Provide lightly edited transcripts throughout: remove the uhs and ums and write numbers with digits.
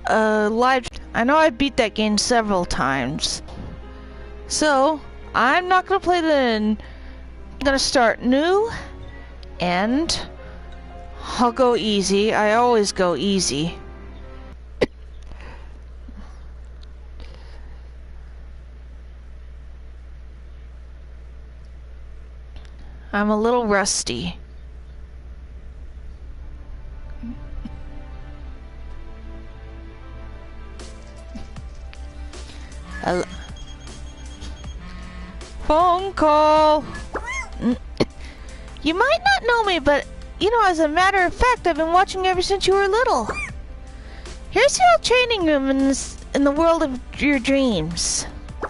live. I know I beat that game several times. So, I'm not gonna play I'm gonna start new, and I'll go easy. I always go easy. I'm a little rusty. Phone call. You might not know me, but you know, as a matter of fact, I've been watching ever since you were little. Here's your training room in the world of your dreams. I'm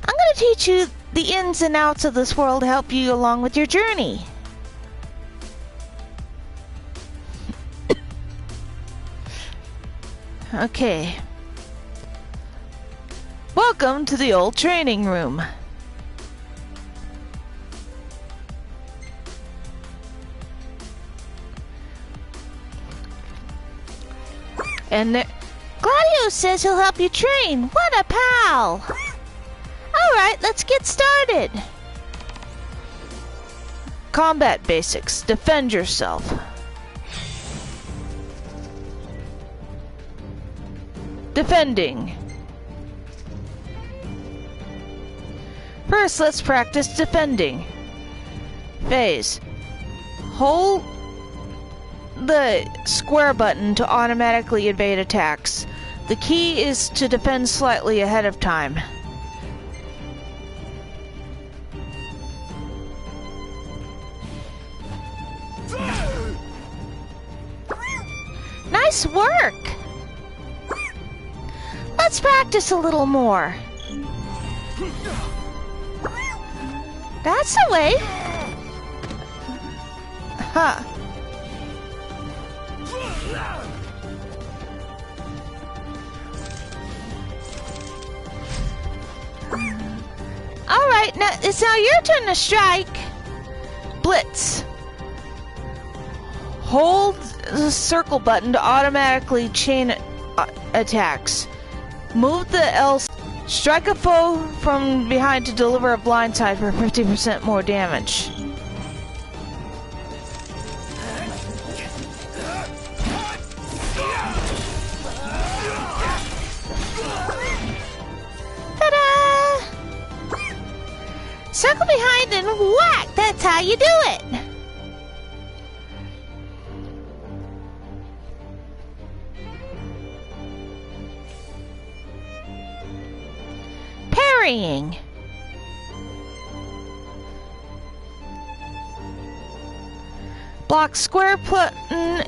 gonna teach you the ins and outs of this world to help you along with your journey. Okay. Welcome to the old training room. And Gladio says he'll help you train. What a pal! Alright, let's get started. Combat basics. Defend yourself. Defending. First, let's practice defending. Phase. Hold the square button to automatically evade attacks. The key is to defend slightly ahead of time. Nice work! Let's practice a little more. That's the way. Huh. Alright, now it's your turn to strike. Blitz. Hold the circle button to automatically chain attacks. Move the L. Strike a foe from behind to deliver a blindside for 50% more damage. Ta-da! Circle behind and whack! That's how you do it! Parrying. Block square button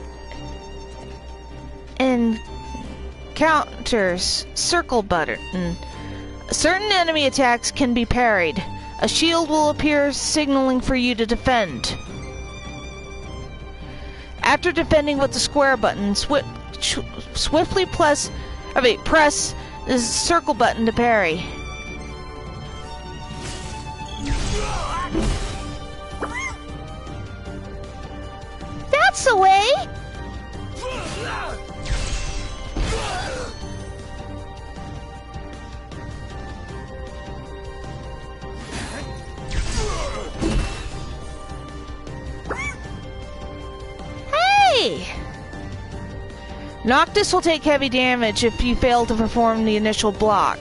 and counters circle button. Certain enemy attacks can be parried. A shield will appear signaling for you to defend. After defending with the square button, swiftly press the circle button to parry. That's the way! Hey! Noctis will take heavy damage if you fail to perform the initial block.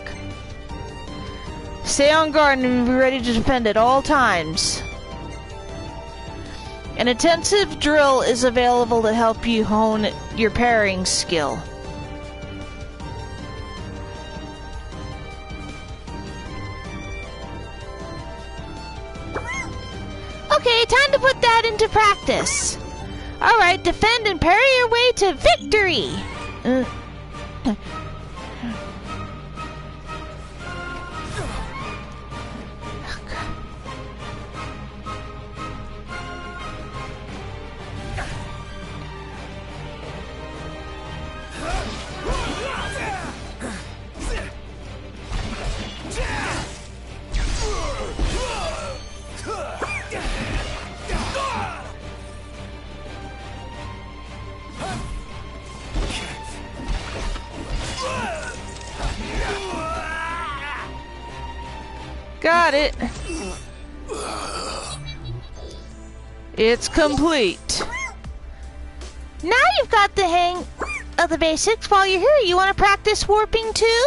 Stay on guard and be ready to defend at all times. An intensive drill is available to help you hone your parrying skill. Okay, time to put that into practice. Alright, defend and parry your way to victory! got it. It's complete. Now you've got the hang of the basics. While you're here, you want to practice warping too?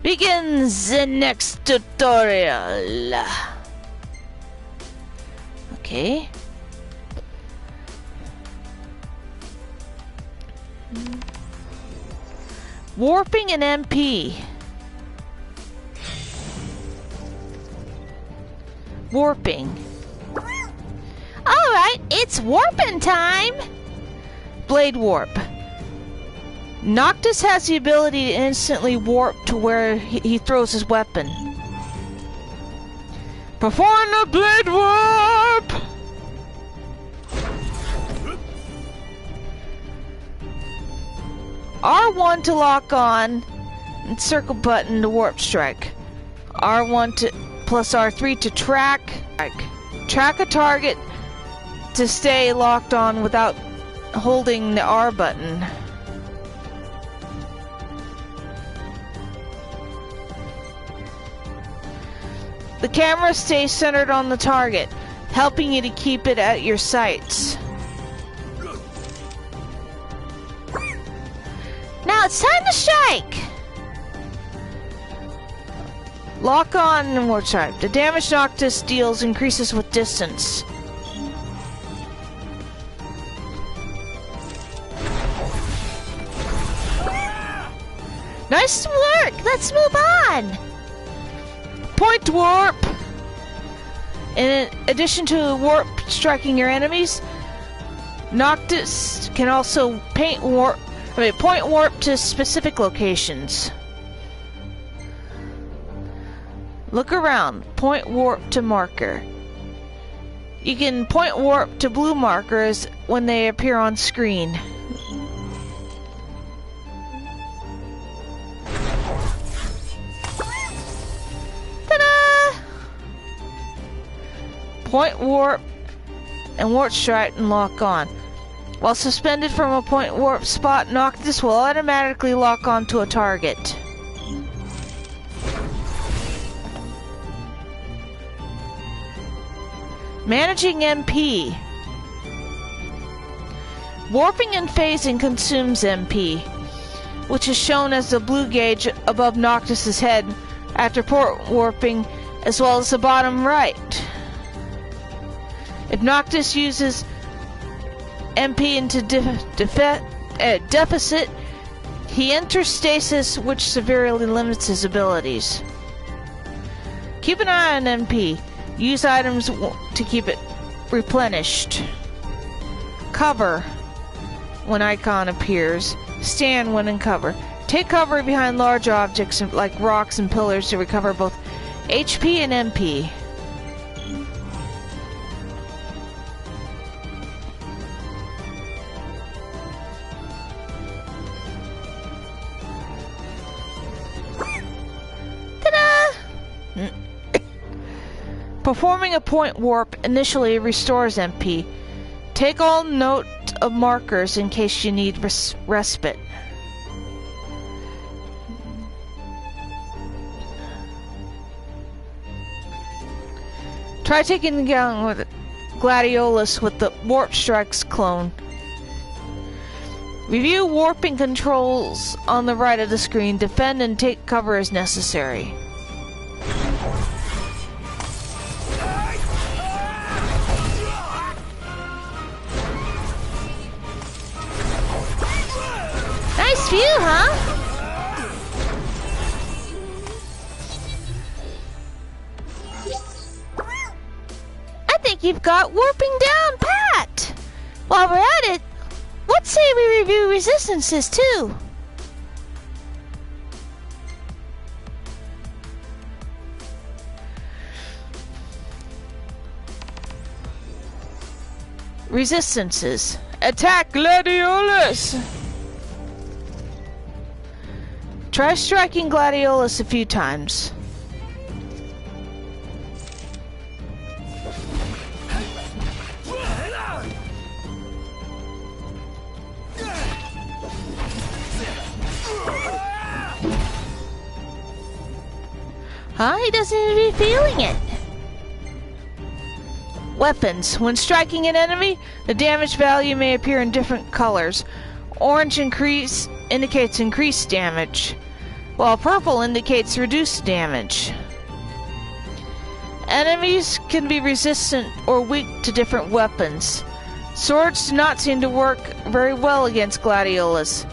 Begins the next tutorial. Okay. Warping an MP. Warping. Alright, it's warping time! Blade warp. Noctis has the ability to instantly warp to where he throws his weapon. Perform the blade warp! R1 to lock on, and circle button to warp strike. R1 to plus R3 to track. Track a target to stay locked on without holding the R button. The camera stays centered on the target, helping you to keep it at your sights. Now it's time to strike! Lock on and warp strike. The damage Noctis deals increases with distance. Nice work! Let's move on! Point warp! In addition to warp striking your enemies, Noctis can also point warp to specific locations. Look around. Point warp to marker. You can point warp to blue markers when they appear on screen. Ta-da! Point warp and warp strike and lock on. While suspended from a point warp spot, Noctis will automatically lock onto a target. Managing MP. Warping and phasing consumes MP, which is shown as the blue gauge above Noctis's head after port warping, as well as the bottom right. If Noctis uses MP into deficit, he enters stasis, which severely limits his abilities. Keep an eye on MP. Use items to keep it replenished. Cover when icon appears. Stand when in cover. Take cover behind large objects like rocks and pillars to recover both HP and MP. Performing a point warp initially restores MP. Take all note of markers in case you need respite. Try taking down with Gladiolus with the Warp Strikes clone. Review warping controls on the right of the screen. Defend and take cover as necessary. Nice view, huh? I think you've got warping down pat. While we're at it, let's say we review resistances too. Resistances. Attack Gladiolus! Try striking Gladiolus a few times. Huh? He doesn't even be feeling it. Weapons. When striking an enemy, the damage value may appear in different colors. Orange indicates increased damage, while purple indicates reduced damage. Enemies can be resistant or weak to different weapons. Swords do not seem to work very well against Gladiolas,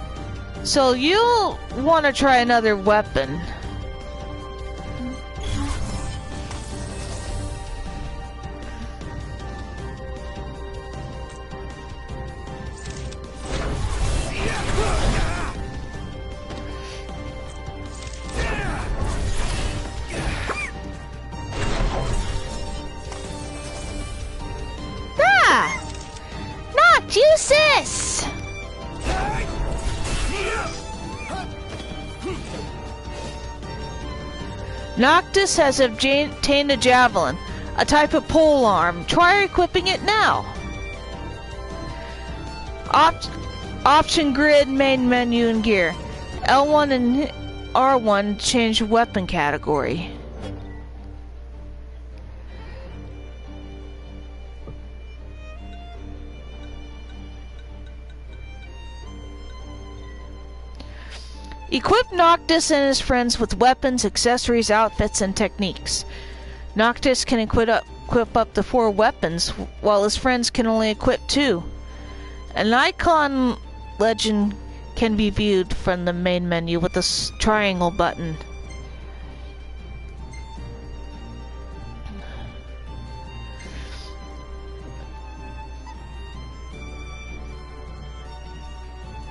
so you'll want to try another weapon. Use this! Noctis has obtained a javelin, a type of pole arm. Try equipping it now. Option grid, main menu, and gear. L1 and R1 change weapon category. Equip Noctis and his friends with weapons, accessories, outfits, and techniques. Noctis can equip up to 4 weapons, while his friends can only equip 2. An icon legend can be viewed from the main menu with the triangle button.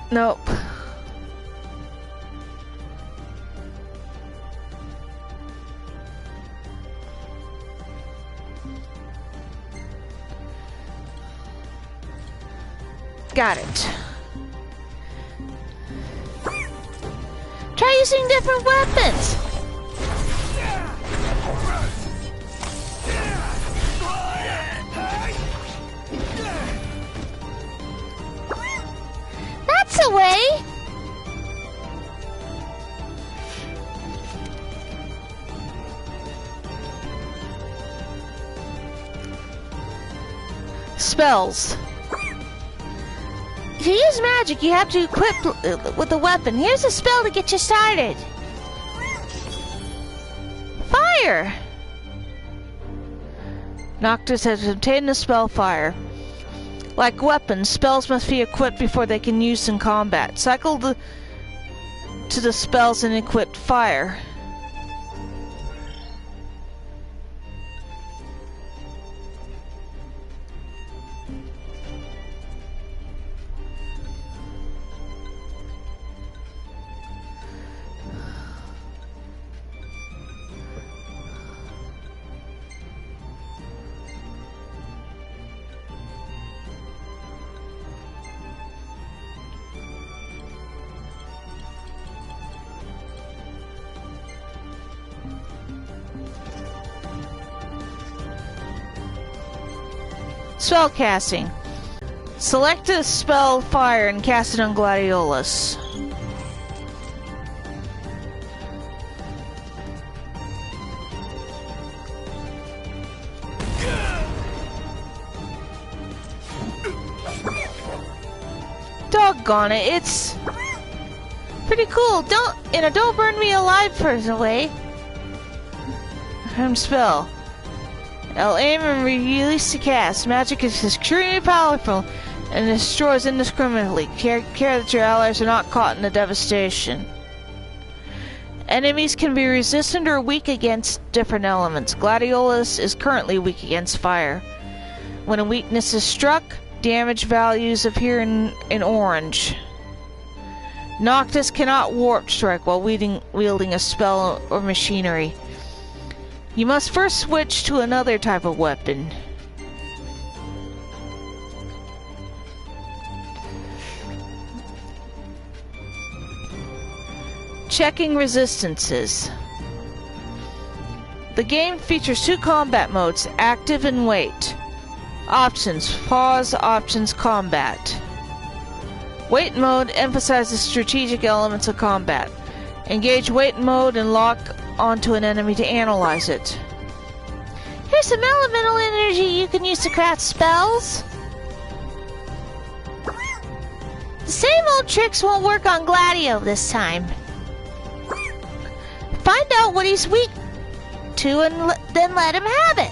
Nope. Got it. Try using different weapons. That's the way. Spells. To use magic, you have to equip with a weapon. Here's a spell to get you started. Fire! Noctis has obtained the spell Fire. Like weapons, spells must be equipped before they can use in combat. Cycle to the spells and equip Fire. Spellcasting. Select a spell Fire and cast it on Gladiolus. Doggone it, it's pretty cool. Don't burn me alive first away. Spell. I'll aim and release the cast. Magic is extremely powerful and destroys indiscriminately. Care that your allies are not caught in the devastation. Enemies can be resistant or weak against different elements. Gladiolus is currently weak against fire. When a weakness is struck, damage values appear in orange. Noctis cannot warp strike while wielding a spell or machinery. You must first switch to another type of weapon. Checking resistances. The game features 2 combat modes, active and wait. Options, pause, options, combat. Wait mode emphasizes strategic elements of combat. Engage wait mode and lock onto an enemy to analyze it. Here's some elemental energy you can use to craft spells. The same old tricks won't work on Gladio this time. Find out what he's weak to and then let him have it.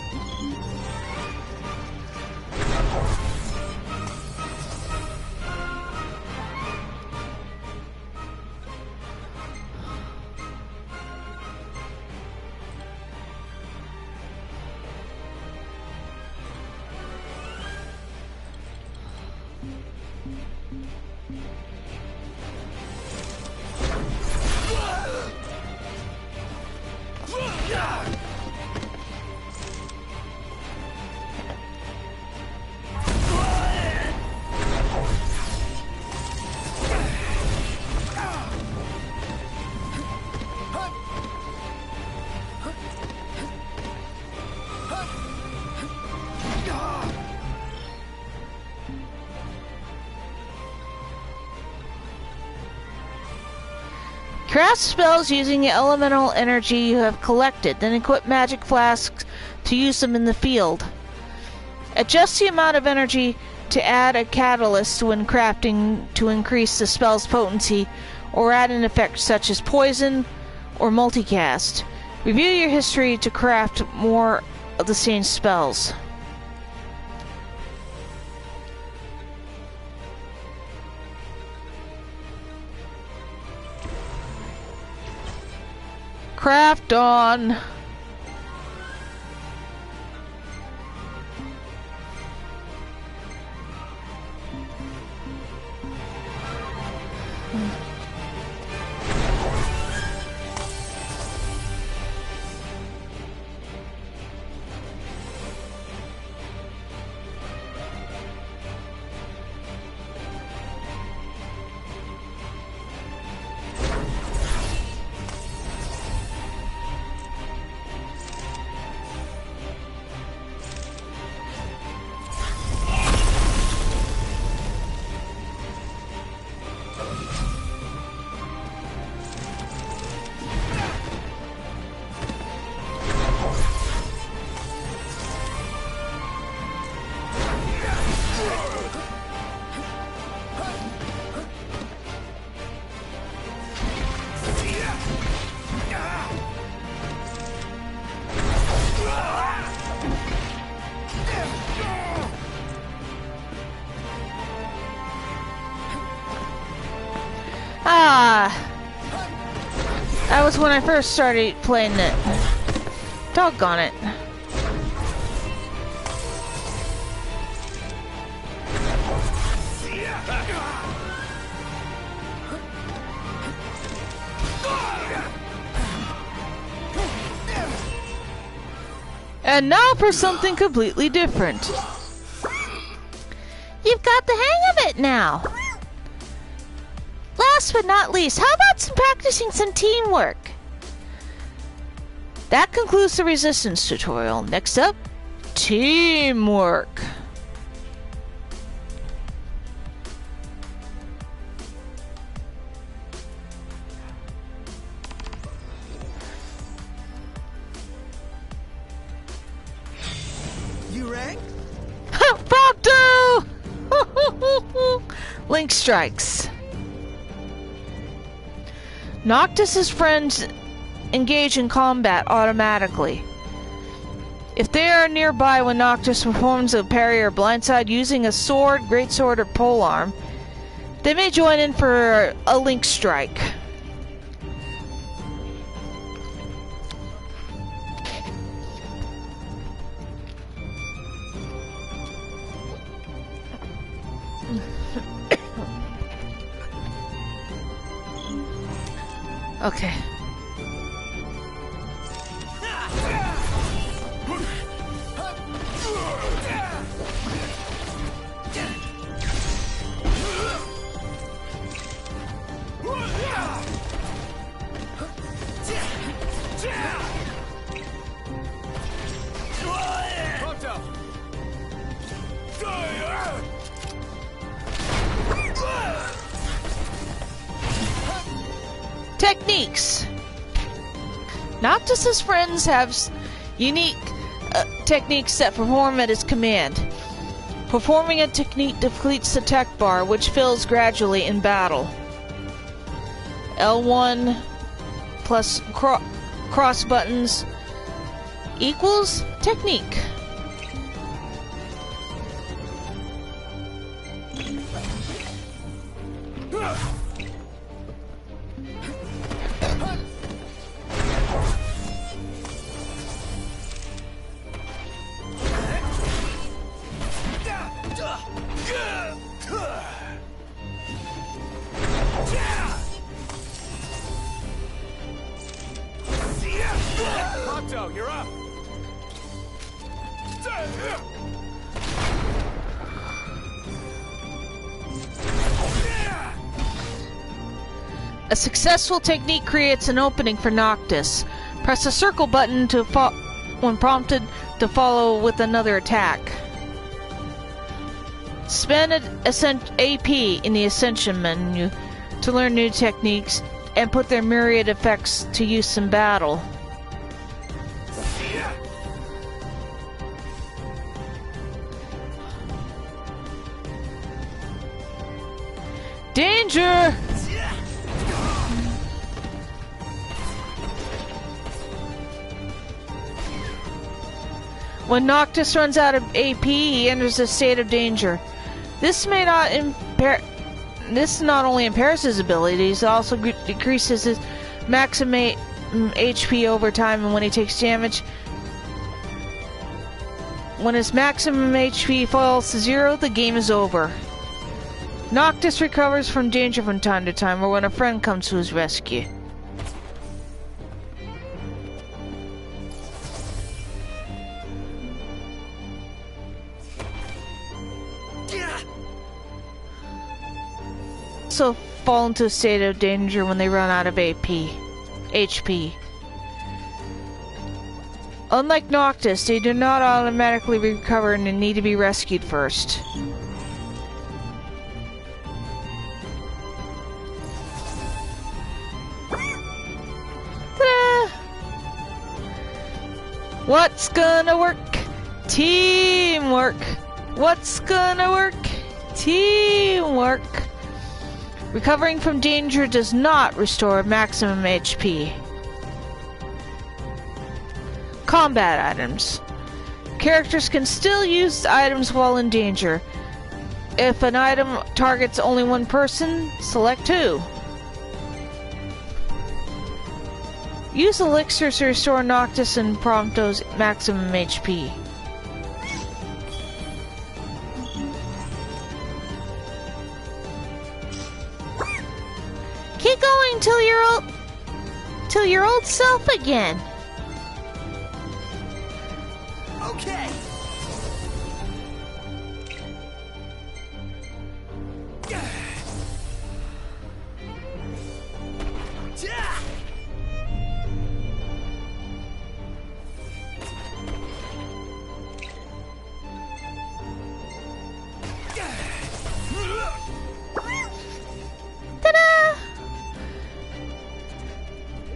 Craft spells using the elemental energy you have collected, then equip magic flasks to use them in the field. Adjust the amount of energy to add a catalyst when crafting to increase the spell's potency, or add an effect such as poison or multicast. Review your history to craft more of the same spells. Craft on. That was when I first started playing it. Doggone it. And now for something completely different. You've got the hang of it now. Last but not least, how about practicing some teamwork? That concludes the resistance tutorial. Next up, teamwork. You rang? Prompto! Link strikes. Noctis's friends engage in combat automatically. If they are nearby when Noctis performs a parry or blindside using a sword, greatsword, or polearm, they may join in for a link strike. Okay. Techniques. Noctis's friends have unique techniques that perform at his command. Performing a technique depletes the tech bar, which fills gradually in battle. L1 plus cross buttons equals technique. You're up. A successful technique creates an opening for Noctis. Press the circle button when prompted to follow with another attack. Spend AP in the Ascension menu to learn new techniques and put their myriad effects to use in battle. Danger! When Noctis runs out of AP, he enters a state of danger. This not only impairs his abilities, it also decreases his maximum HP over time, and when he takes damage, when his maximum HP falls to 0, the game is over. Noctis recovers from danger from time to time, or when a friend comes to his rescue. Also fall into a state of danger when they run out of HP. Unlike Noctis, they do not automatically recover and need to be rescued first. What's gonna work? Teamwork. What's gonna work? Teamwork. Recovering from danger does not restore maximum HP. Combat items. Characters can still use items while in danger. If an item targets only one person, select 2. Use elixirs to restore Noctis and Prompto's maximum HP. Keep going till your old self again. Okay.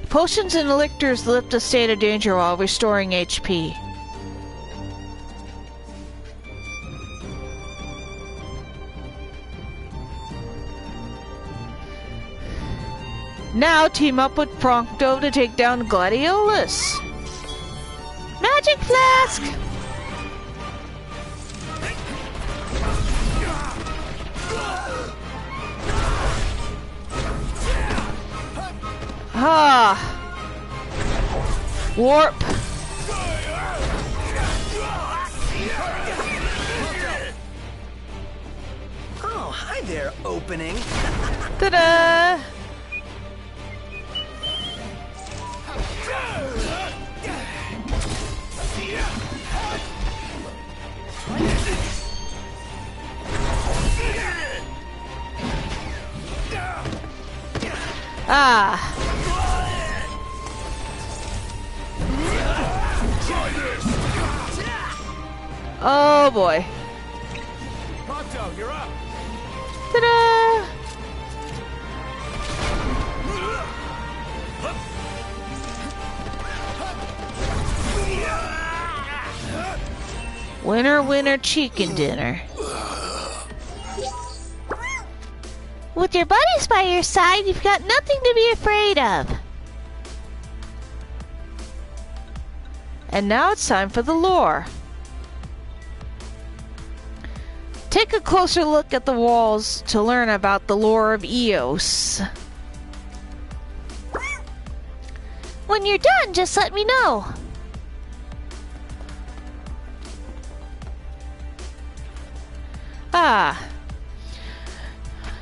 Potions and elixirs lift a state of danger while restoring HP. Now team up with Prompto to take down Gladiolus. Magic Flask! Ah! Warp! Oh, hi there, opening. Ta-da! Ah! Oh boy. Prompto, you're up. Ta-da! Winner, winner, chicken dinner. With your buddies by your side, you've got nothing to be afraid of. And now it's time for the lore. Take a closer look at the walls to learn about the lore of Eos. When you're done, just let me know.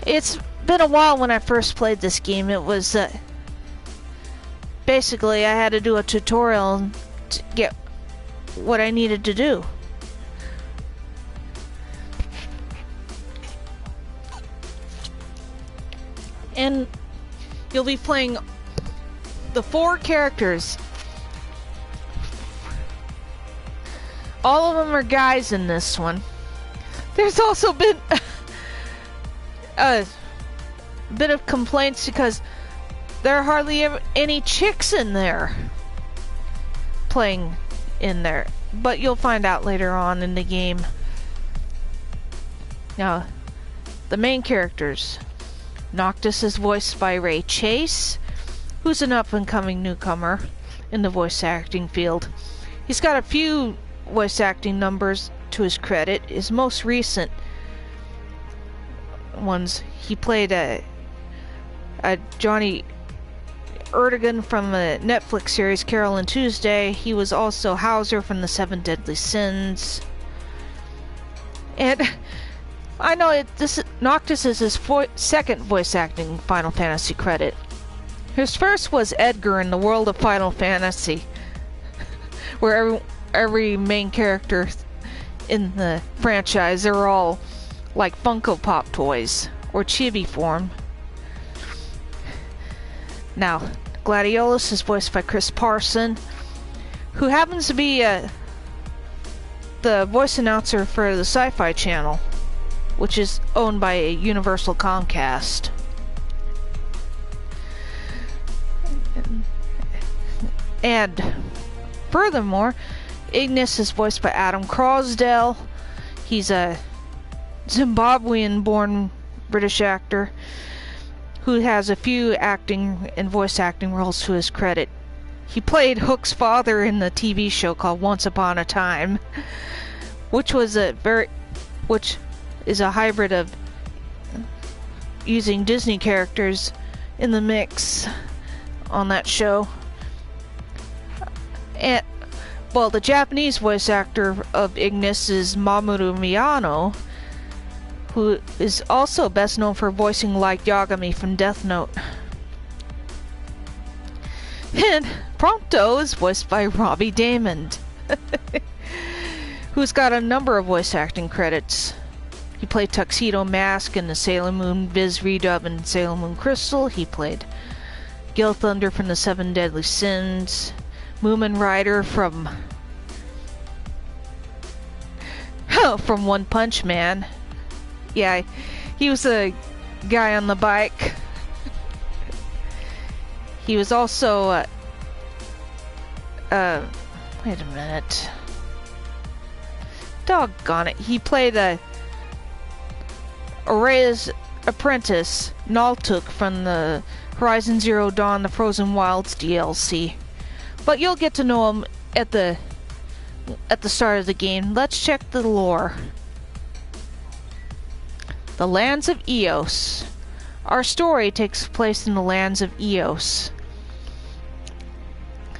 It's been a while when I first played this game. It was basically I had to do a tutorial to get what I needed to do. And you'll be playing the 4 characters. All of them are guys in this one. There's also been a bit of complaints because there are hardly any chicks in there playing in there, but you'll find out later on in the game. Now, the main characters. Noctis is voiced by Ray Chase, who's an up-and-coming newcomer in the voice acting field. He's got a few voice acting numbers to his credit. His most recent ones, he played a Johnny Erdogan from the Netflix series Carol and Tuesday. He was also Hauser from the Seven Deadly Sins. And I know Noctis is his second voice acting Final Fantasy credit. His first was Edgar in the world of Final Fantasy, where every main character in the franchise are all like Funko Pop toys or chibi form. Now, Gladiolus is voiced by Chris Parson, who happens to be the voice announcer for the Sci-Fi Channel, which is owned by Universal Comcast. And furthermore, Ignis is voiced by Adam Crosdale. He's a Zimbabwean-born British actor who has a few acting and voice acting roles to his credit. He played Hook's father in the TV show called Once Upon a Time, which is a hybrid of using Disney characters in the mix on that show. And well, the Japanese voice actor of Ignis is Mamoru Miyano, who is also best known for voicing Light Yagami from Death Note. And Prompto is voiced by Robbie Daymond, who's got a number of voice acting credits. He played Tuxedo Mask in the Sailor Moon Viz redub and Sailor Moon Crystal. He played Gil Thunder from the Seven Deadly Sins, Moomin Rider from One Punch Man. Yeah, he was a guy on the bike. He was also wait a minute. Doggone it. He played Araya's apprentice, Naltuk, from the Horizon Zero Dawn The Frozen Wilds DLC. But you'll get to know him at the start of the game. Let's check the lore. The lands of Eos. Our story takes place in the lands of Eos.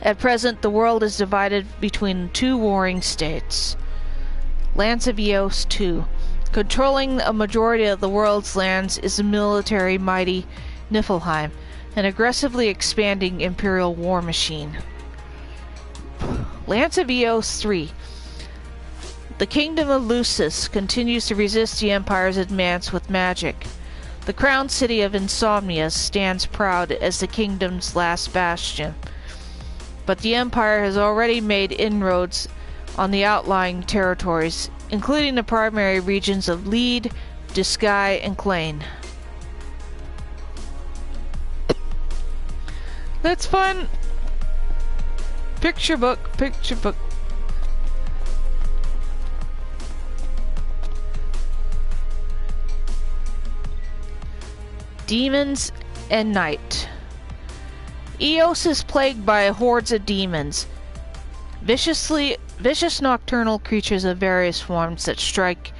At present, the world is divided between 2 warring states. Lands of Eos 2. Controlling a majority of the world's lands is the military mighty Niflheim, an aggressively expanding imperial war machine. Lands of Eos 3. The kingdom of Lucis continues to resist the Empire's advance with magic. The crown city of Insomnia stands proud as the kingdom's last bastion. But the Empire has already made inroads on the outlying territories, including the primary regions of Lead, Disgaea, and Clane. Let's find picture book. Demons and night. Eos is plagued by hordes of demons, vicious nocturnal creatures of various forms that strike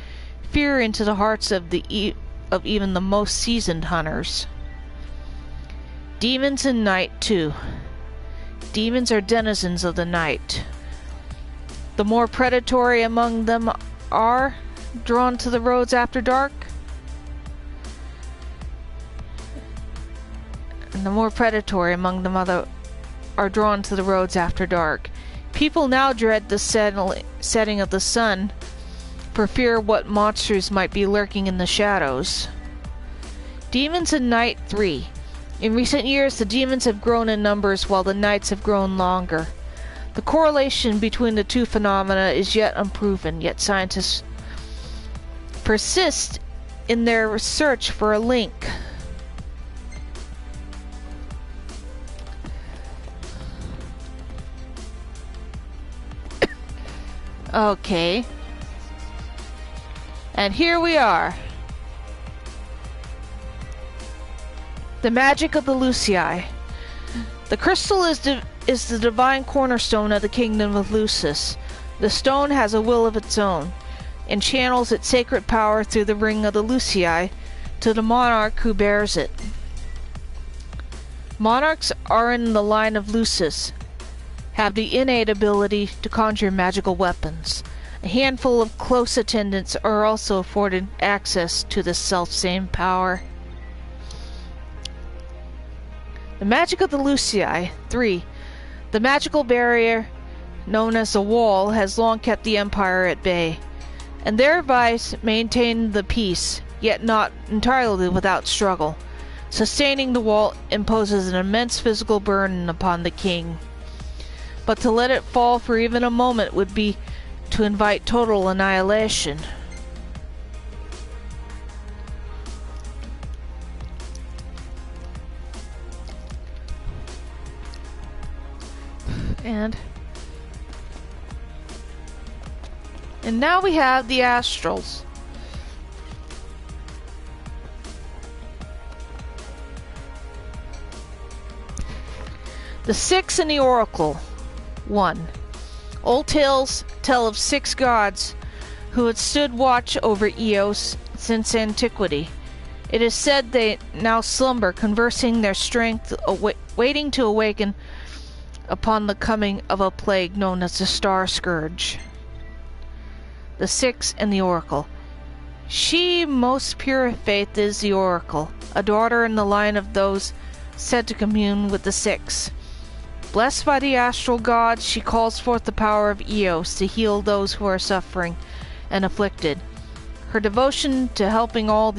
fear into the hearts of even the most seasoned hunters. Demons and night too. Demons are denizens of the night. The more predatory among them are drawn to the roads after dark. And the more predatory among them are drawn to the roads after dark. People now dread the setting of the sun for fear of what monsters might be lurking in the shadows. Demons and Night 3. In recent years, the demons have grown in numbers while the nights have grown longer. The correlation between the two phenomena is yet unproven, yet scientists persist in their search for a link. Okay. And here we are. The magic of the Lucii. The crystal is the divine cornerstone of the kingdom of Lucis. The stone has a will of its own, and channels its sacred power through the ring of the Lucii to the monarch who bears it. Monarchs are in the line of Lucis, have the innate ability to conjure magical weapons. A handful of close attendants are also afforded access to this self-same power. The magic of the Lucii. 3. The magical barrier, known as the Wall, has long kept the Empire at bay, and thereby maintained the peace, yet not entirely without struggle. Sustaining the Wall imposes an immense physical burden upon the king, but to let it fall for even a moment would be to invite total annihilation. And now we have the Astrals. The Six and the Oracle. 1. Old tales tell of 6 gods who had stood watch over Eos since antiquity. It is said they now slumber, conversing their strength, waiting to awaken upon the coming of a plague known as the Star Scourge. The Six and the Oracle. She most pure of faith is the Oracle, a daughter in the line of those said to commune with the Six. Blessed by the astral gods, she calls forth the power of Eos to heal those who are suffering and afflicted. Her devotion to helping all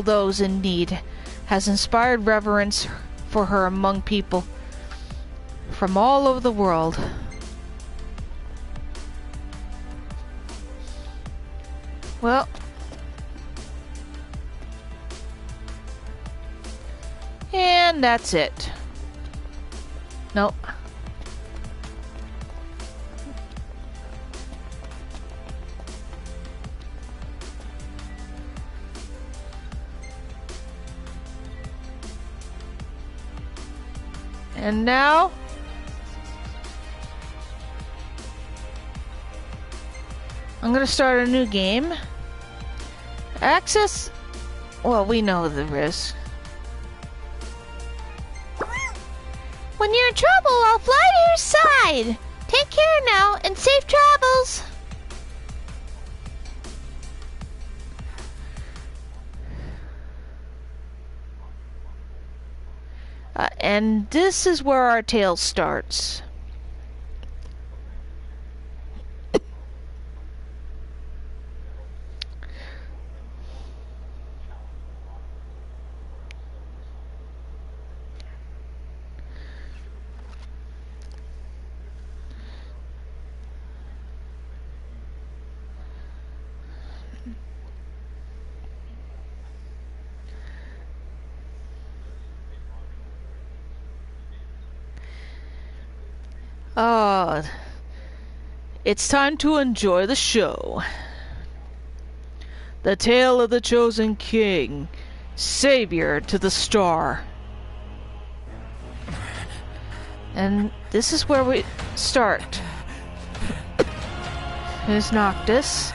those in need has inspired reverence for her among people from all over the world. Well, and that's it. Nope. And now I'm gonna start a new game. Access, well, we know the risk. When you're in trouble, I'll fly to your side. Take care now, and safe travels. And this is where our tale starts. Oh, it's time to enjoy the show. The Tale of the Chosen King savior to the star. And this is where we start. Here's Noctis.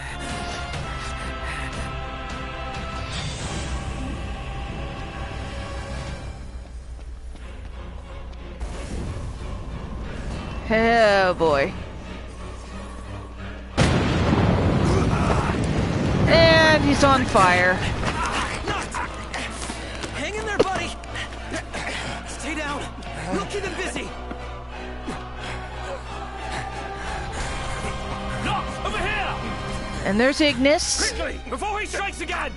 Oh boy. And he's on fire. Hang in there, buddy. Stay down. We'll keep him busy. Look, over here! And there's Ignis. Quickly, before he strikes again!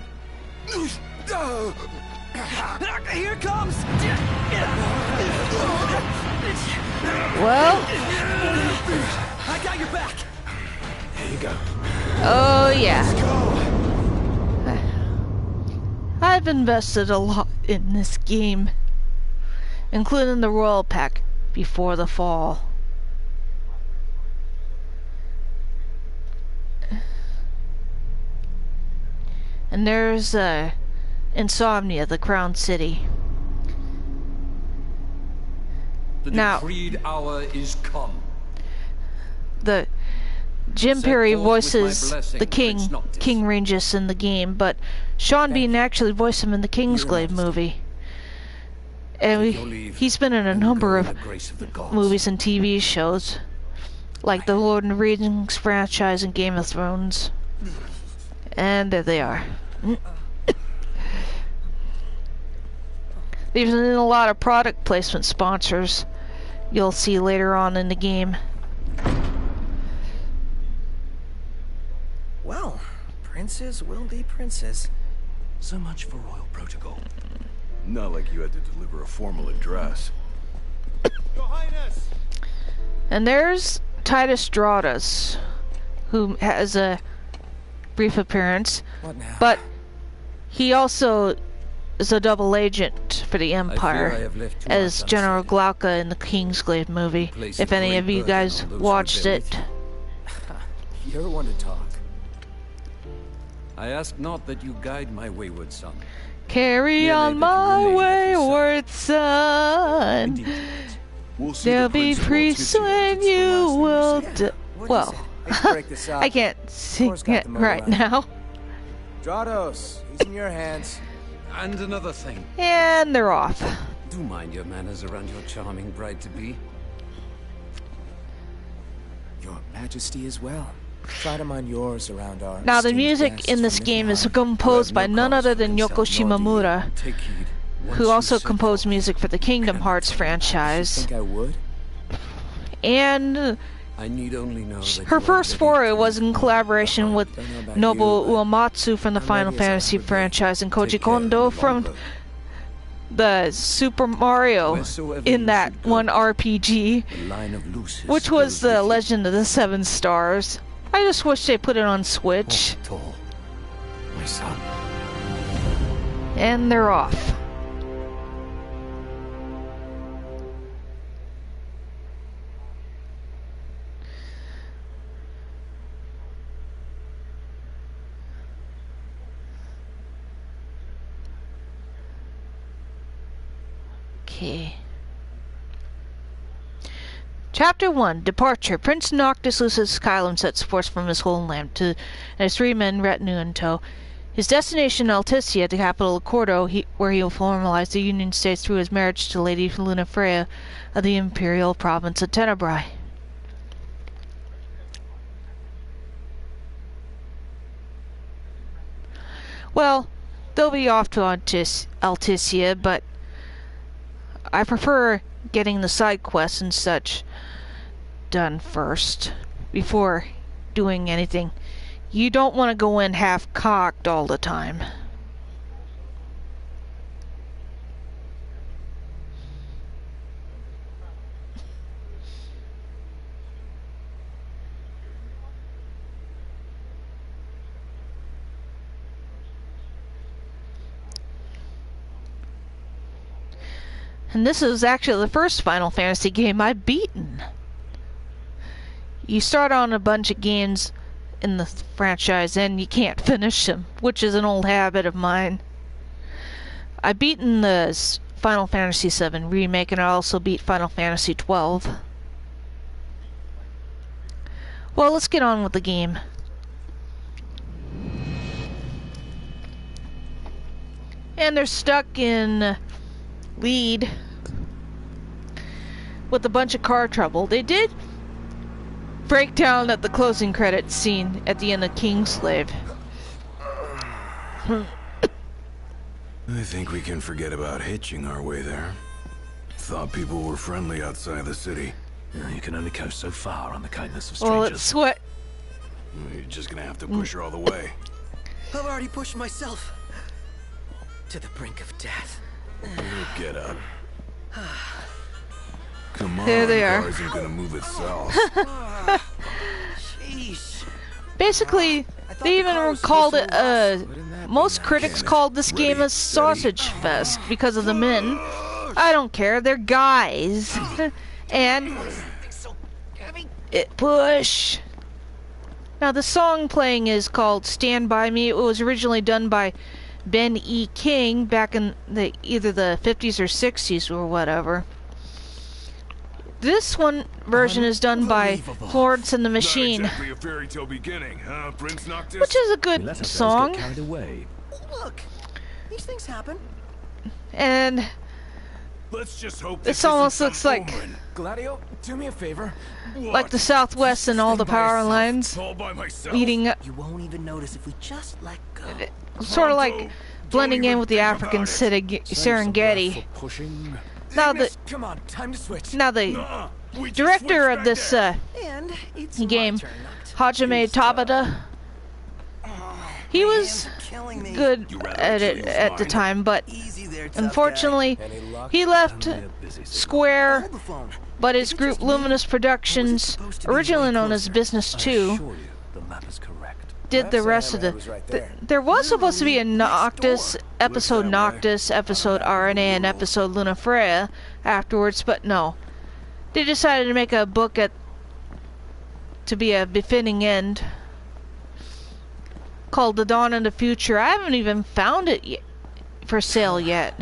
Here comes! Well, I got your back! There you go. oh yeah. I've invested a lot in this game, including the Royal Pack before the fall. And there's Insomnia, the Crown City. The Now- decreed hour is come. The Jim Set Perry forth with my voices blessing, the King, Prince Noctis. King Regis in the game, but Sean Bean actually voiced him in the Kingsglaive movie. And Take your leave, he's been in a and number go of in the grace of the gods. movies and TV shows, like the Lord of the Rings franchise and Game of Thrones. And there they are. There's been a lot of product placement sponsors you'll see later on in the game. Well, princes will be princes. So much for royal protocol. Not like you had to deliver a formal address. Your Highness! And there's Titus Dradas, who has a brief appearance, What now? but he also is a double agent for the I Empire have left too as much General unsaid. Glauca in the Kingsglaive movie. Place If a any great of you burden guys on those who watched bear it. with You're one to talk. I ask not that you guide my wayward son. Carry Merely on that my you remain at his side. wayward son. Indeed. We'll see There'll the be prince priests wants when you to you will Yeah, what well, is it? Hate to break this up. I can't sing Course got it the motor right running. now. Drados, he's in your hands. And another thing. And they're off. Do mind your manners around your charming bride-to-be. Your Majesty as well. Try to mind yours around our Now the esteemed music guests in this from game is Niflheim. composed by no none cause other for than concern, Yoko nor do you. Shimomura, Take heed. Once who you also set composed forth, music for the Kingdom Hearts franchise. Think I would? And I need only know that her you are first ready foray to was in lead collaboration with Don't know about Nobuo you, but Uematsu from the I'm Final ready as I Fantasy ever be. franchise and Koji Take care in the Kondo long from run. the Super Mario Wheresoever in you that should go, one RPG, the line of Lucis which was goes the with you. Legend of the Seven Stars. I just wish they put it on Switch. Walk tall, my son. And they're off. Okay. Chapter 1, Departure. Prince Noctis loses Kyle and sets forth from his homeland and his 3-men retinue in tow. His destination, Alticia, the capital of Cordo, where he will formalize the Union States through his marriage to Lady Lunafreya of the Imperial Province of Tenebrae. Well, they'll be off to Alticia, but I prefer getting the side quests and such done first before doing anything. You don't want to go in half-cocked all the time. And this is actually the first Final Fantasy game I've beaten. You start on a bunch of games in the franchise and you can't finish them, which is an old habit of mine. I've beaten the Final Fantasy VII remake, and I also beat Final Fantasy XII. Well, let's get on with the game. And they're stuck in lead with a bunch of car trouble. They did break down at the closing credits scene at the end of Kingslave. I think we can forget about hitching our way there. Thought people were friendly outside the city. You can only go so far on the kindness of Well, strangers. it's what... You're just gonna have to push her all the way. I've already pushed myself to the brink of death. Get up. Come on, There they the are. car isn't gonna move itself. Jeez. Basically, they even called it, most critics called this game a sausage fest because of the men. I don't care, they're guys. And it push. Now the song playing is called Stand By Me. It was originally done by Ben E. King back in either the 50s or 60s or whatever. This one version is done by Florence and the Machine, Not exactly a fairy tale beginning, huh, Prince Noctis? which is a good song. Look, these things happen. And Let's just hope this almost looks like Gladio, do me a favor. the Southwest and all the power lines All by myself. leading up, You won't even notice if we just let go. sort of like blending in with the African Serengeti. Now Come on, time to switch. the director of this And it's game, my turn, Noct. Hajime Tabata, he was Killing me. good at it at the time, but Easy there, tough unfortunately he left Square, guy. Hold the phone. but his group Luminous Productions, originally known as Business 2, did the rest of the... There was supposed to be a Noctis, episode RNA, and episode Lunafreya afterwards, but no. They decided to make a book to be a befitting end, called The Dawn of the Future. I haven't even found it for sale yet.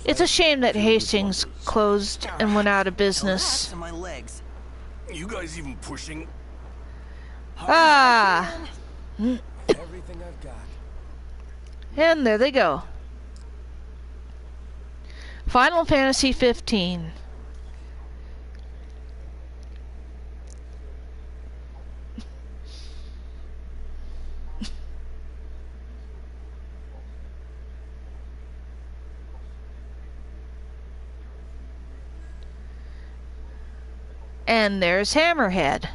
It's a shame that Hastings closed and went out of business. Relax on my legs. You guys even pushing? Ah! Everything I've got. And there they go. Final Fantasy 15. And there's Hammerhead,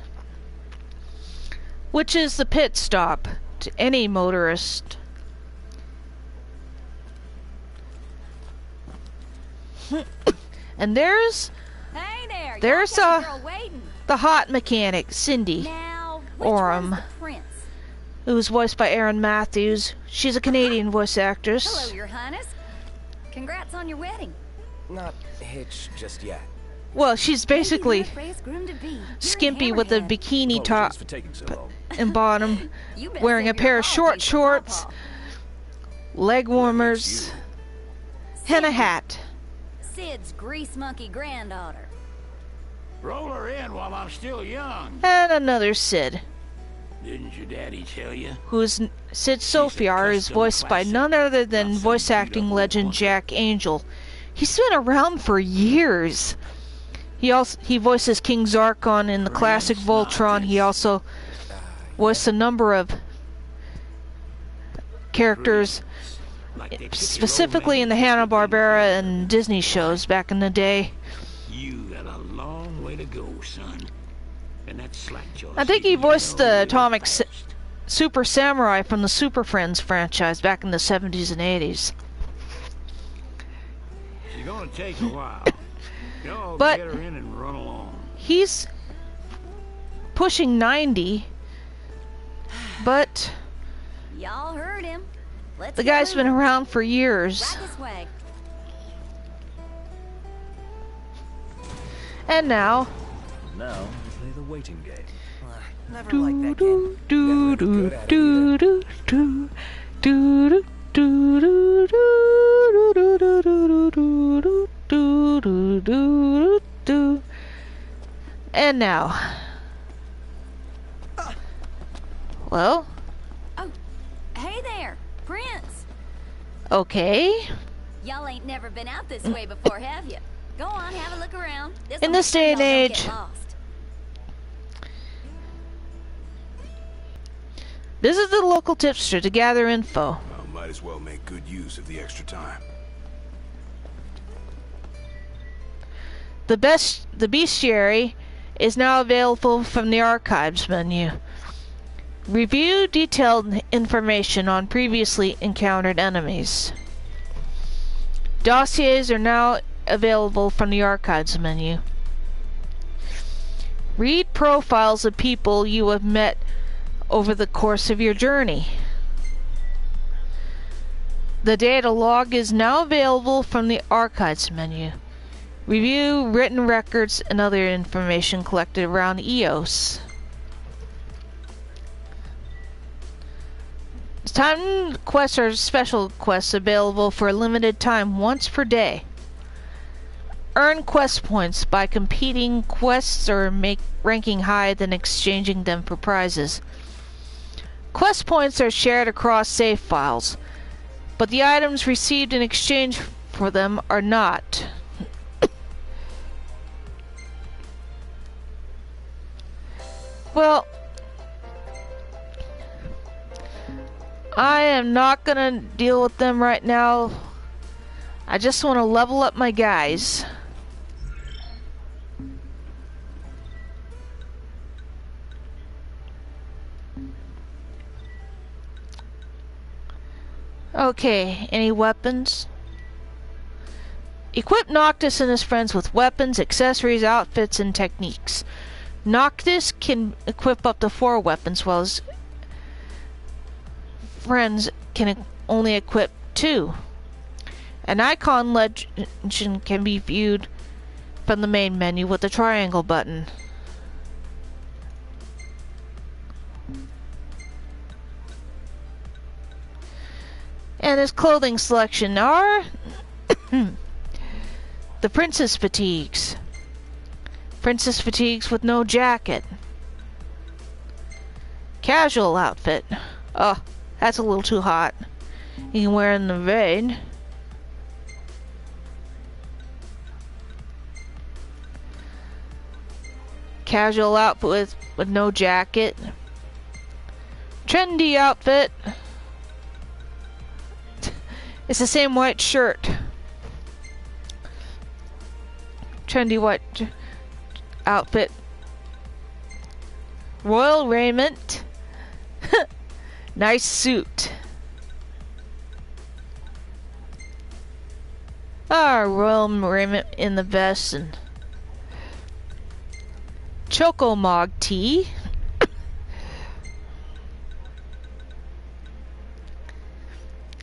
which is the pit stop to any motorist. And there's Hey there, There's y'all a- got a girl waiting. the hot mechanic, Cindy, Now, which Orem, one's the prince? who's voiced by Erin Matthews. She's a Canadian voice actress. Hello, Your Highness. Congrats on your wedding. Not hitch just yet. Well, she's basically Maybe you're a groom-to-be. You're skimpy with a Hammerhead. bikini top and bottom, You better wearing a save your pair of short apologies for shorts, Papa. leg warmers, and a hat. Sid's grease monkey granddaughter. Roll her in while I'm still young. And another Sid, Didn't your daddy tell you? who's Sid Sofiar, is voiced by none other than voice acting legend Jack Angel. He's been around for years. He voices King Zarkon in the classic Voltron. He also voiced a number of characters, specifically in the Hanna-Barbera and Disney shows back in the day. You got a long way to go, son. And that slack jaw. I think he voiced the Atomic Super Samurai from the Super Friends franchise back in the 70s and 80s. She's gonna take a while. Y'all But- get her in and run along. He's pushing 90, but Y'all heard him. Let's the get guy's been moving. around for years. Right this way. And now, Now, we play the waiting game. Never do liked that do game. do do do do do do. Do do do do do do do do do do do. And now. Well. Oh, hey there, Prince. Okay. Y'all ain't never been out this way before, have you? Go on, have a look around. In this day and age, visit the local tipster to gather info. Well, might as well make good use of the extra time. The bestiary is now available from the archives menu. Review detailed information on previously encountered enemies. Dossiers are now available from the archives menu. Read profiles of people you have met over the course of your journey. The data log is now available from the archives menu. Review written records and other information collected around EOS. Time quests are special quests available for a limited time once per day. Earn quest points by completing quests or ranking high, then exchanging them for prizes. Quest points are shared across save files, but the items received in exchange for them are not. Well, I am not gonna deal with them right now. I just want to level up my guys. Okay, any weapons? Equip Noctis and his friends with weapons, accessories, outfits, and techniques. Noctis can equip up to 4 weapons, while his friends can only equip 2. An icon legend can be viewed from the main menu with the triangle button. And his clothing selection are the Princess Fatigues. Princess Fatigues with no jacket. Casual outfit. Oh, that's a little too hot. You can wear it in the rain. Casual outfit with no jacket. Trendy outfit. It's the same white shirt. Trendy white outfit. Royal raiment. Nice suit. Royal raiment in the vest and Chocomog tea.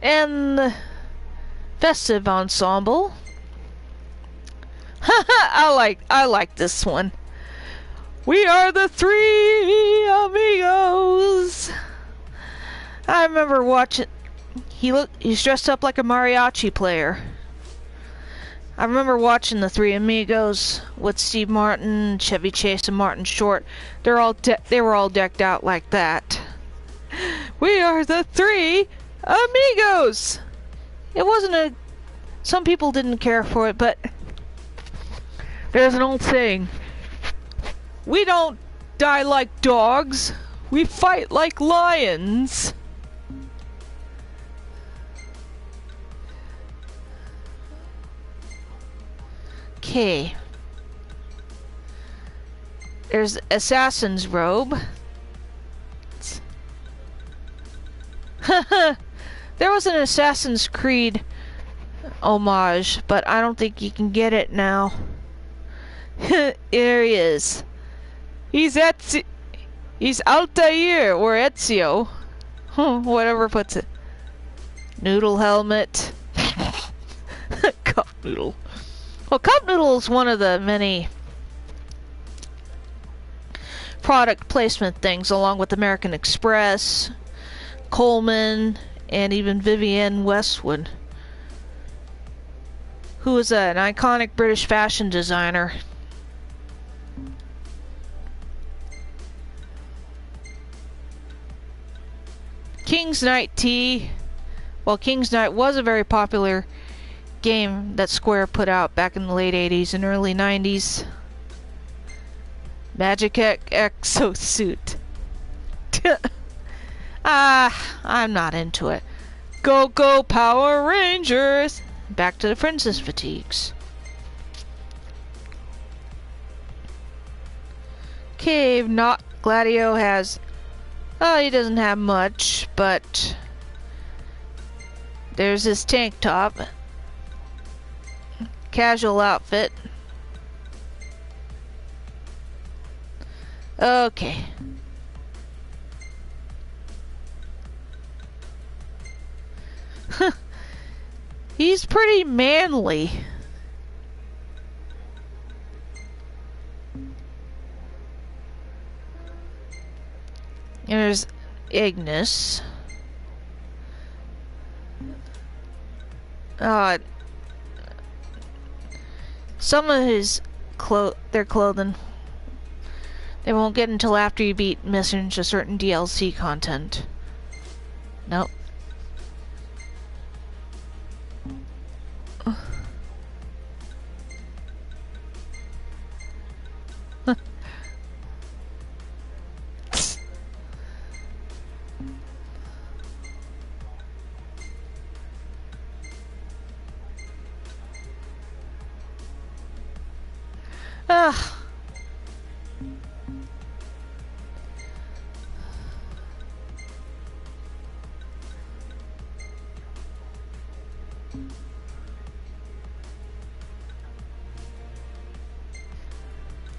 And the festive ensemble. I like this one. We are the 3 amigos. I remember watching. He's dressed up like a mariachi player. I remember watching the 3 amigos with Steve Martin, Chevy Chase, and Martin Short. They were all decked out like that. We are the 3 amigos. It wasn't some people didn't care for it, but there's an old saying. We don't die like dogs. We fight like lions. Okay. There's Assassin's Robe. There was an Assassin's Creed homage, but I don't think you can get it now. There he is. He's Altair or Ezio. Whatever puts it. Noodle helmet. Cup noodle. Well, Cup Noodle is one of the many product placement things, along with American Express, Coleman, and even Vivienne Westwood, who is an iconic British fashion designer. King's Knight T. Well, King's Knight was a very popular game that Square put out back in the late 80s and early 90s. Magic Exosuit. I'm not into it. Go, go, Power Rangers! Back to the Princess Fatigues. Cave, not Gladio has... Oh, he doesn't have much, but... There's his tank top. Casual outfit. Okay. He's pretty manly. There's Ignis. Some of his their clothing, they won't get until after you beat missions or certain DLC content. Nope.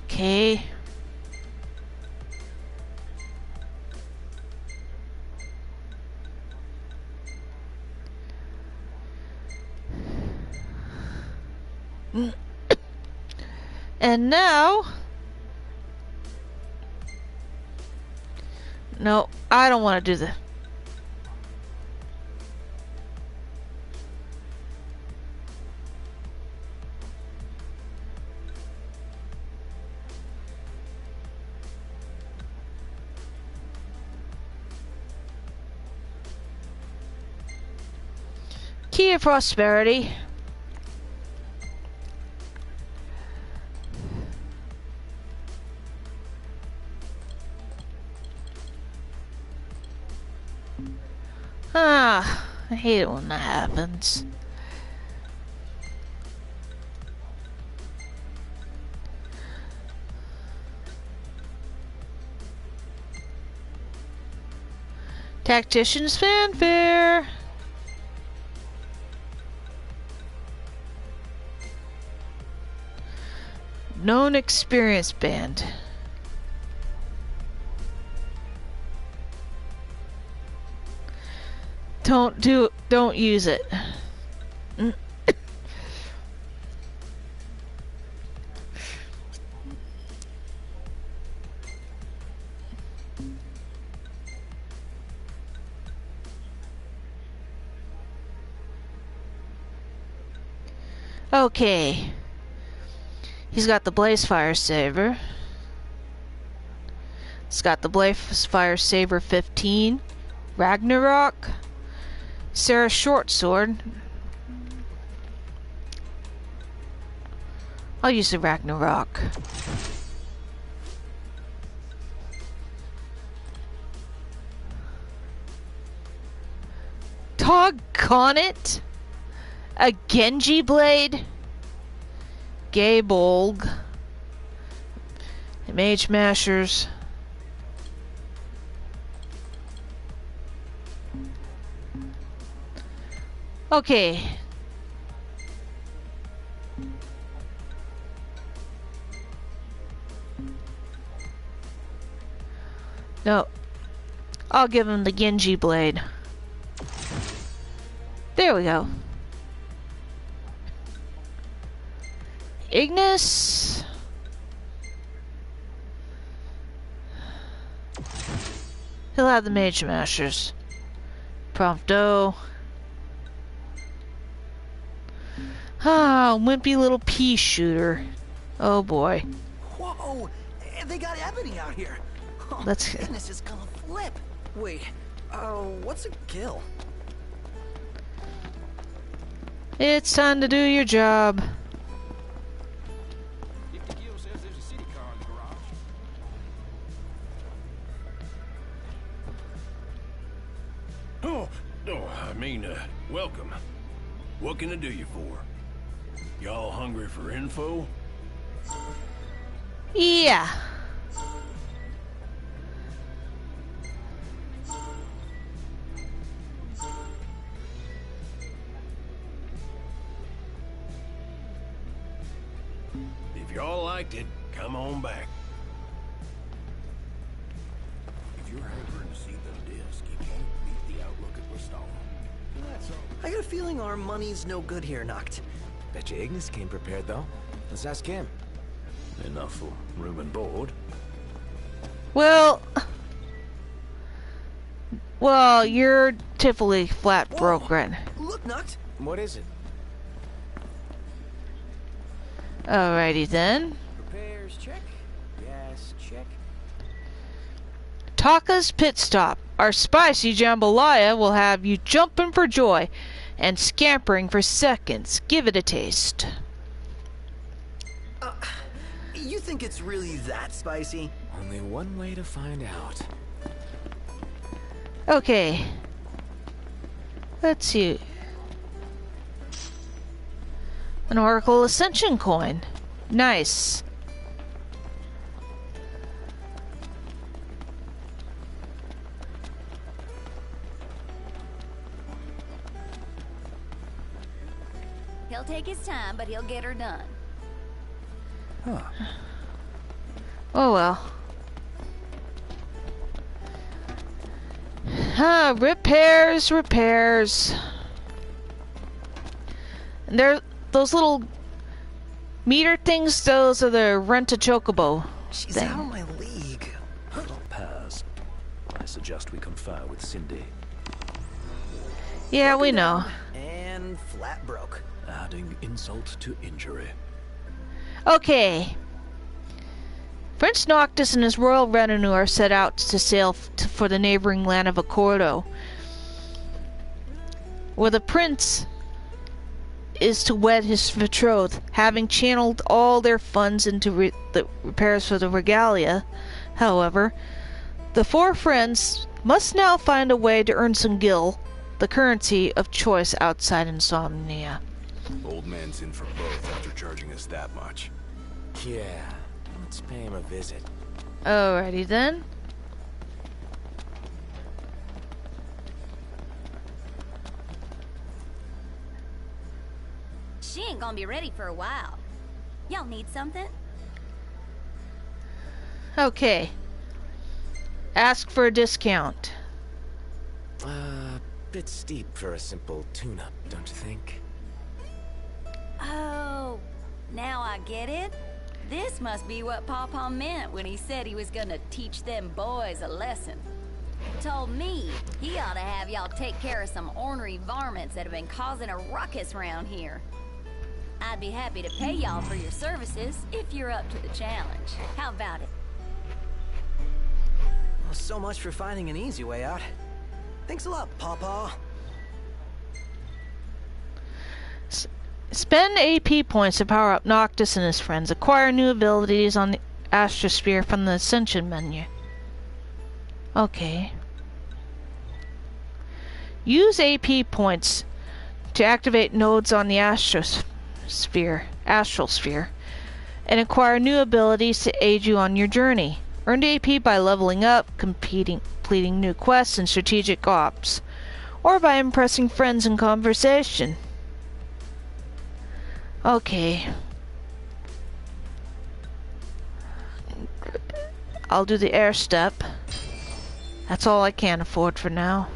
Okay. And now... No, I don't want to do the... Key of Prosperity. I hate it when that happens. Tactician's Fanfare. Known Experience Band. Don't use it. Okay. He's got the Blaze Fire Saber. He's got the Blaze Fire Saber 15. Ragnarok. Sarah's Short Sword. I'll use the Ragnarok. Doggone it! A Genji Blade? Gaybolg. Mage Mashers. Okay. No. I'll give him the Genji Blade. There we go. Ignis. He'll have the Mage Mashers. Prompto. Ah, wimpy little pea shooter. Oh boy. Whoa! They got ebony out here. Oh, Let's- business is gonna flip. Wait, what's a gill? It's time to do your job. Welcome. What can I do you for? Y'all hungry for info? Yeah. If y'all liked it, come on back. If you're hankering to see the disc, you can't beat the outlook at Restall. I got a feeling our money's no good here, Noct. Bet you Ignis came prepared, though. Let's ask him. Enough for room and board. Well, you're typically flat broken. Look, Noct. What is it? Alrighty then. Repairs, check. Gas, check. Taka's Pit Stop. Our spicy jambalaya will have you jumping for joy and scampering for seconds. Give it a taste. You think it's really that spicy? Only one way to find out. Okay. Let's see. An Oracle Ascension coin. Nice. He'll take his time, but he'll get her done. Oh well. Repairs. And there, those little meter things, those are the rent-a-chocobo She's thing. out of my league. Paz. I suggest we confer with Cindy. Yeah, we know. And flat broke. Adding insult to injury. Okay. Prince Noctis and his royal retinue are set out to sail for the neighboring land of Accordo, where the prince is to wed his betrothed, having channeled all their funds into the repairs for the regalia. However, the four friends must now find a way to earn some gil, the currency of choice outside Insomnia. Old man's in for both after charging us that much. Yeah, let's pay him a visit. Alrighty then. She ain't gonna be ready for a while. Y'all need something? Okay. Ask for a discount. Bit steep for a simple tune-up, don't you think? Oh, now I get it. This must be what Pawpaw meant when he said he was gonna teach them boys a lesson. Told me he ought to have y'all take care of some ornery varmints that have been causing a ruckus around here. I'd be happy to pay y'all for your services if you're up to the challenge. How about it? Well, so much for finding an easy way out. Thanks a lot, Pawpaw. Spend AP points to power up Noctis and his friends. Acquire new abilities on the Astrosphere from the Ascension menu. Okay. Use AP points to activate nodes on the Astral Sphere, and acquire new abilities to aid you on your journey. Earn AP by leveling up, completing new quests and strategic ops, or by impressing friends in conversation. Okay. I'll do the air step. That's all I can afford for now.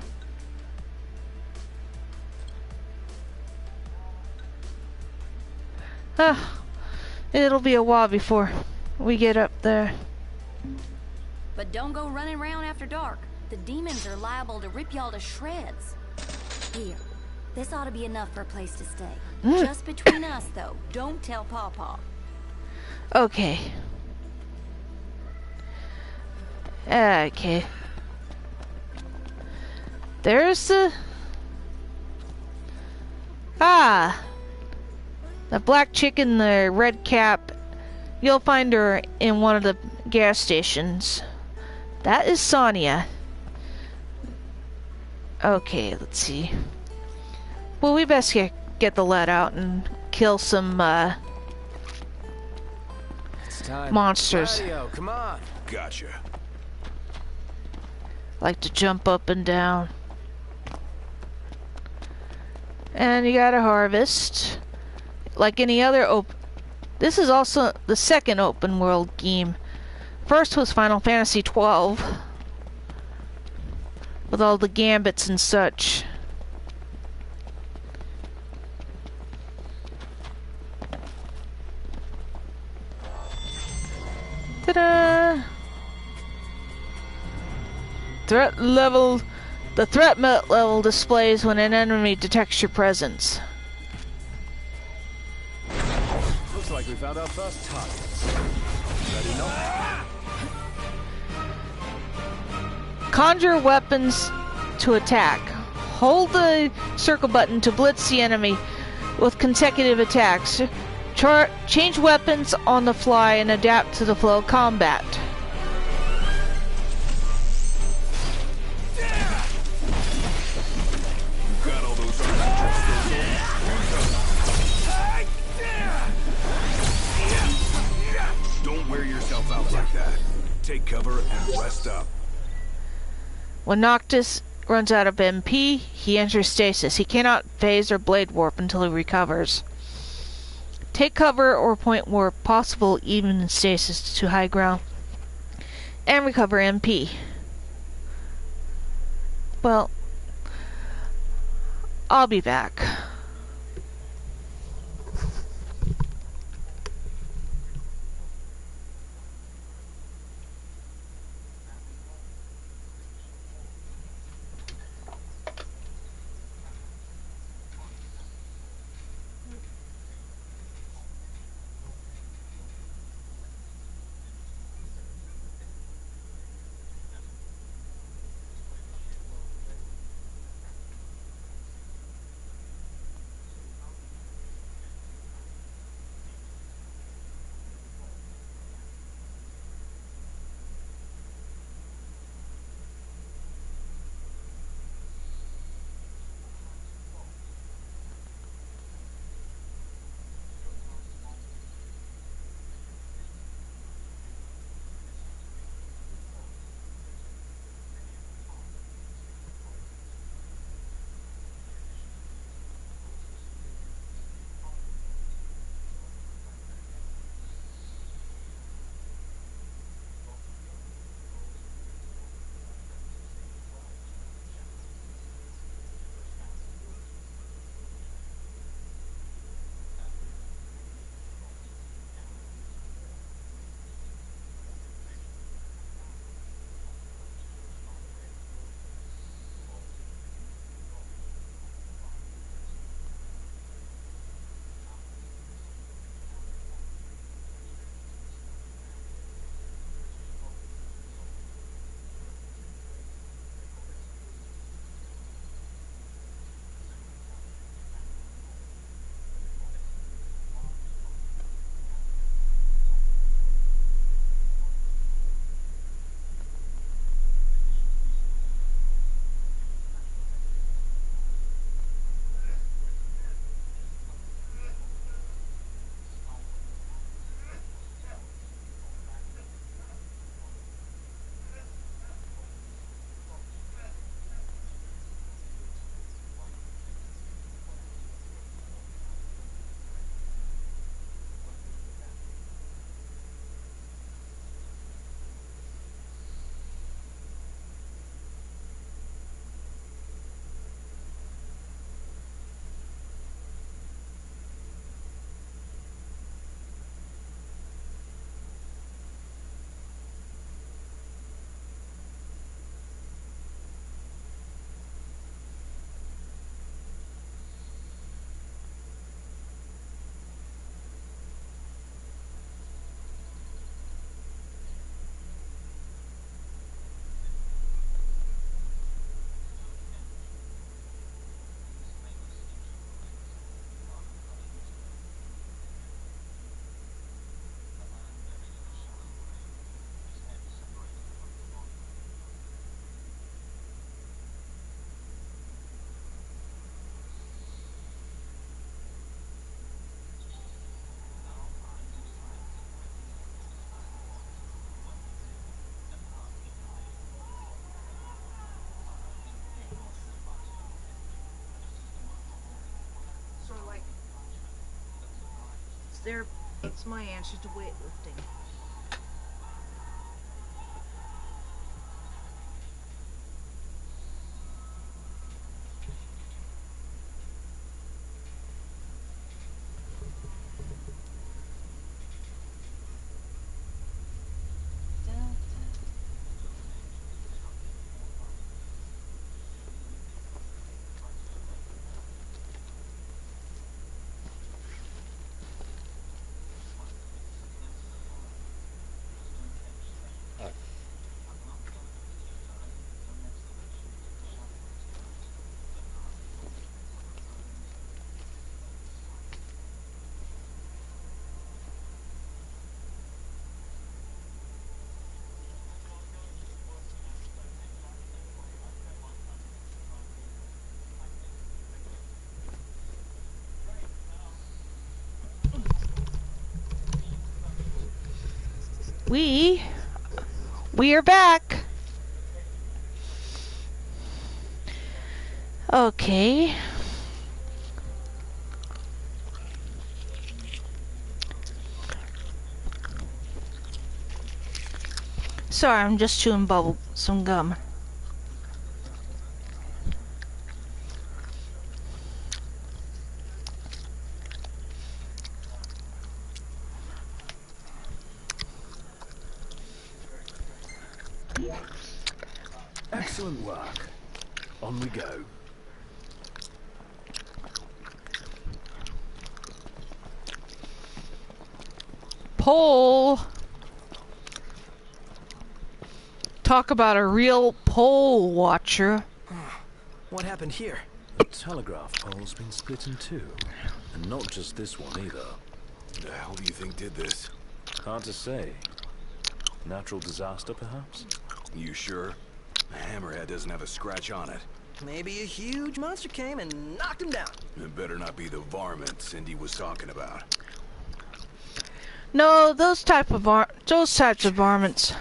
It'll be a while before we get up there. But don't go running around after dark. The demons are liable to rip y'all to shreds. Here. This ought to be enough for a place to stay. Just between us, though. Don't tell Pawpaw. Okay. Okay. There's the... Ah! The black chick in the red cap. You'll find her in one of the gas stations. That is Sonia. Okay, let's see. Well, we best get the lead out and kill some It's time. monsters. Mario, come on. Gotcha. Like to jump up and down. And you gotta harvest. Like any other this is also the second open world game. First was Final Fantasy 12. With all the gambits and such. Ta-da! Threat level. The threat level displays when an enemy detects your presence. Looks like we found our first target. Ready now? Conjure weapons to attack. Hold the circle button to blitz the enemy with consecutive attacks. Change weapons on the fly and adapt to the flow of combat. Got all those Don't wear yourself out like that. Take cover and rest up. When Noctis runs out of MP, he enters stasis. He cannot phase or blade warp until he recovers. Take cover or point warp, possible even in stasis, to high ground. And recover MP. Well, I'll be back. It's my answer to weightlifting. We are back. Okay. Sorry, I'm just chewing some gum. Excellent work. On we go. Pole. Talk about a real pole watcher. What happened here? The telegraph pole's been split in two. And not just this one either. The hell do you think did this? Hard to say. Natural disaster, perhaps? You sure? The hammerhead doesn't have a scratch on it. Maybe a huge monster came and knocked him down. It better not be the varmint Cindy was talking about. No, those types of varmints.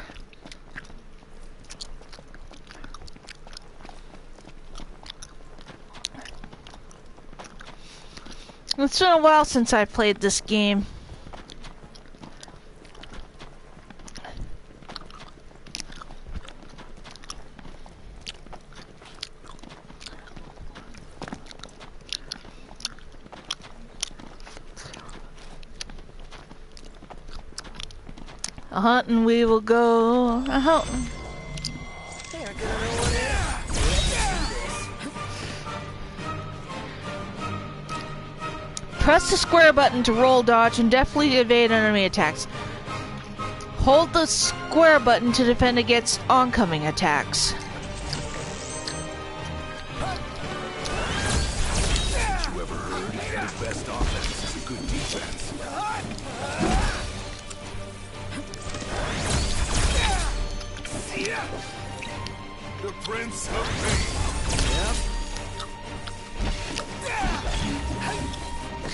It's been a while since I played this game. A hunting we will go. A hunting. Press the square button to roll, dodge, and deftly evade enemy attacks. Hold the square button to defend against oncoming attacks. You ever heard? The best offense is a good defense. The Prince of Pain.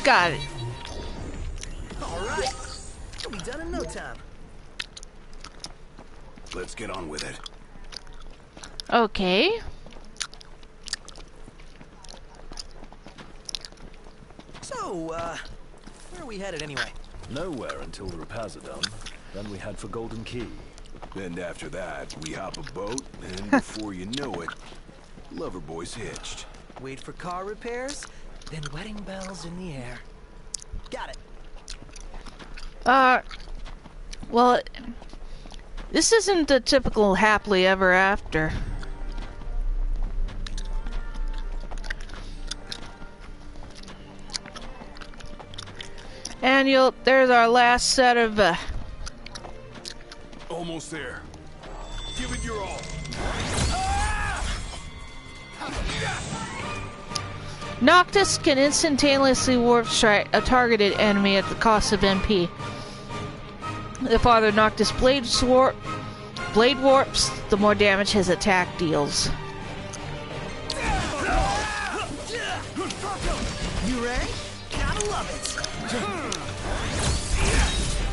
Got it. Alright. We'll be done in no time. Let's get on with it. Okay. So, where are we headed anyway? Nowhere until the repairs are done. Then we head for Golden Key. And after that, we hop a boat, and before you know it, Loverboy's hitched. Wait for car repairs, then wedding bells in the air. Got it. Well, this isn't the typical happily ever after. And there's our last set of, Almost there. Give it your all. Noctis can instantaneously warp strike a targeted enemy at the cost of MP. The farther Noctis blade warps, the more damage his attack deals. You ready? Gotta love it.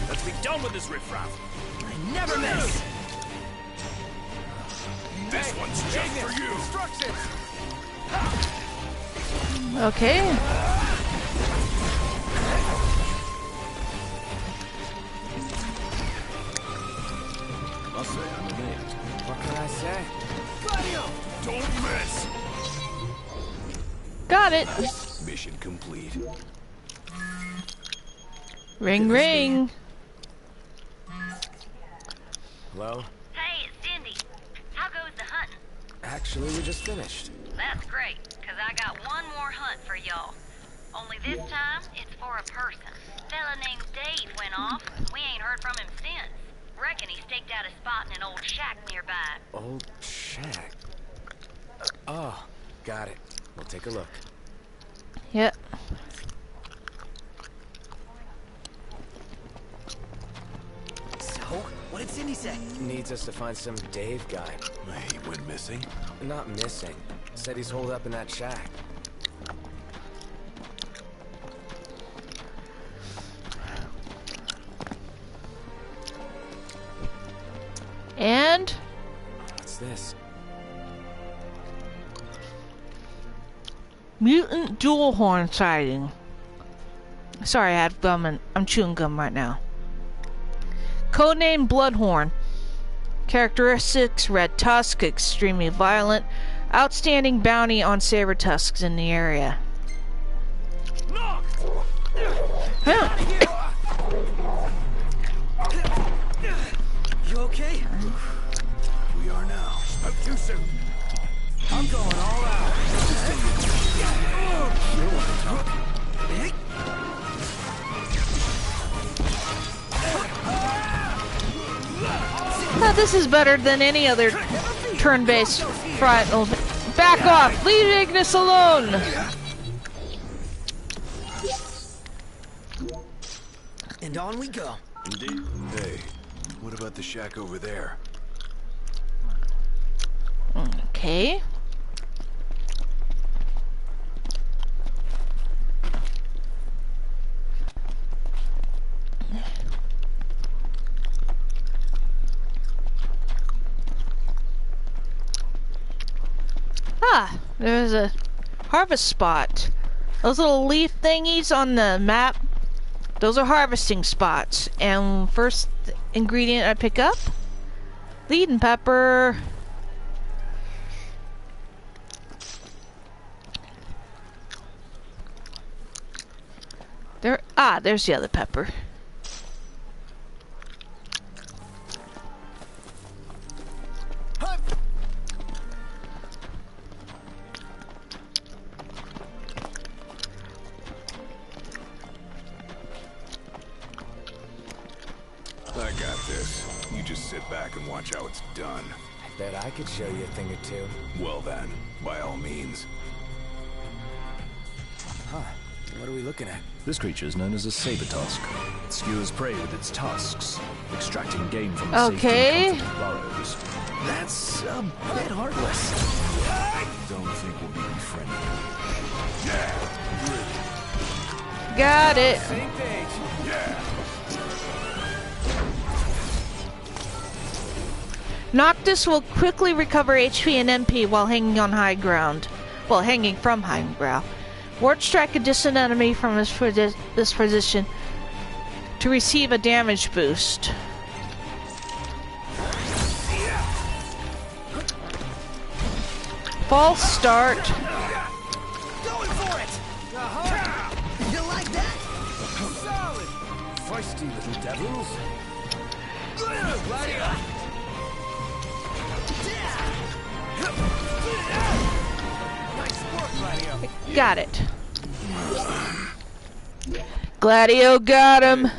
Let's be done with this riffraff. I never miss. This one's just for you. Instructions. Okay. I'll say I'm amazed. What can I say? Don't miss! Got it. Mission complete. Ring, ring. Hello? Hey, it's Cindy. How goes the hunting? Actually, we just finished. That's great, because I got one more hunt for y'all. Only this time, it's for a person. Fella named Dave went off. We ain't heard from him since. Reckon he staked out a spot in an old shack nearby. Old shack. Oh, got it. We'll take a look. Yep. So, what did Cindy say? Needs us to find some Dave guy. He went missing? Not missing. Said he's holed up in that shack. And What's this? mutant dual horn sighting. Sorry, I have gum and I'm chewing gum right now. Codename Bloodhorn. Characteristics: red tusk, extremely violent. Outstanding bounty on saber tusks in the area. Huh. You okay? We are now. Spoke too soon. I'm going all out. Now, this is better than any other turn-based fight. Back off! Leave Ignis alone! And on we go. Indeed. Hey, what about the shack over there? Okay. Ah, there's a harvest spot. Those little leaf thingies on the map, those are harvesting spots. And first ingredient I pick up, leading pepper. There's the other pepper. I got this. You just sit back and watch how it's done. I bet I could show you a thing or two. Well then, by all means. Huh. What are we looking at? This creature is known as a saber tusk. It skewers prey with its tusks, extracting game from the safety and comfort of burrows. That's a bit heartless. Don't think we'll be befriended. Got it. Same page. Noctis will quickly recover HP and MP while hanging on high ground. Well, hanging from high ground. Ward strike a distant enemy from this position to receive a damage boost. False start. Going for it. You like that? Solid. Feisty little devils. Nice work, Gladio. Got it. Gladio got him.